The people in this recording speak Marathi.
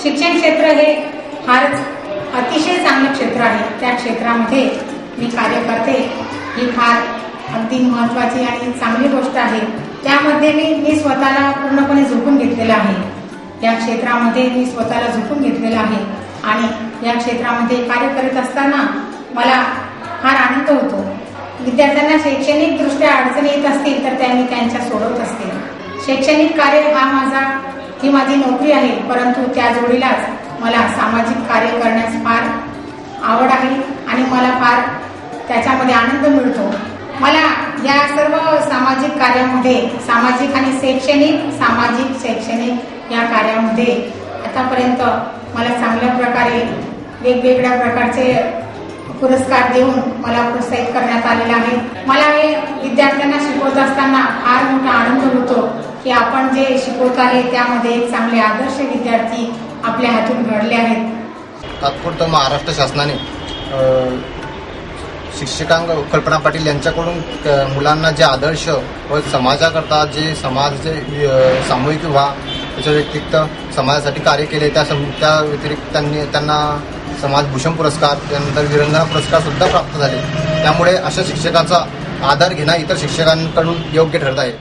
शिक्षण क्षेत्र हे फारच अतिशय चांगलं क्षेत्र आहे. त्या क्षेत्रामध्ये मी कार्य करते ही फार अगदी महत्त्वाची आणि चांगली गोष्ट आहे. त्यामध्ये मी स्वतःला पूर्णपणे झोकून घेतलेलं आहे. या क्षेत्रामध्ये मी स्वतःला झोकून घेतलेलं आहे आणि या क्षेत्रामध्ये कार्य करत असताना मला फार आनंद होतो. विद्यार्थ्यांना शैक्षणिकदृष्ट्या अडचणी येत असतील तर त्या मी त्यांच्या सोडवत असते. शैक्षणिक कार्य ही माझी नोकरी आहे, परंतु त्या जोडीलाच मला सामाजिक कार्य करण्यास फार आवड आहे आणि मला फार त्याच्यामध्ये आनंद मिळतो. मला या सर्व सामाजिक कार्यामध्ये सामाजिक आणि शैक्षणिक या कार्यामध्ये आतापर्यंत मला चांगल्या प्रकारे वेगवेगळ्या प्रकारचे पुरस्कार देऊन मला प्रोत्साहित करण्यात आलेला आहे. मला हे विद्यार्थ्यांना शिकवत असताना फार मोठा आनंद होतो की आपण जे शिकवत आहे त्यामध्ये एक चांगले आदर्श विद्यार्थी आपल्या हातून घडले आहेत. तात्पुरतं महाराष्ट्र शासनाने शिक्षकांग कल्पना पाटील यांच्याकडून मुलांना जे आदर्श व समाजाकरता जे समाजाचे सामूहिक व्हा त्याच्या व्यतिरिक्त समाजासाठी कार्य केले त्या व्यतिरिक्त त्यांना समाजभूषण पुरस्कार त्यानंतर वीरंगना पुरस्कार सुद्धा प्राप्त झाले. त्यामुळे अशा शिक्षकाचा आदर घेणं इतर शिक्षकांकडून योग्य ठरत आहे.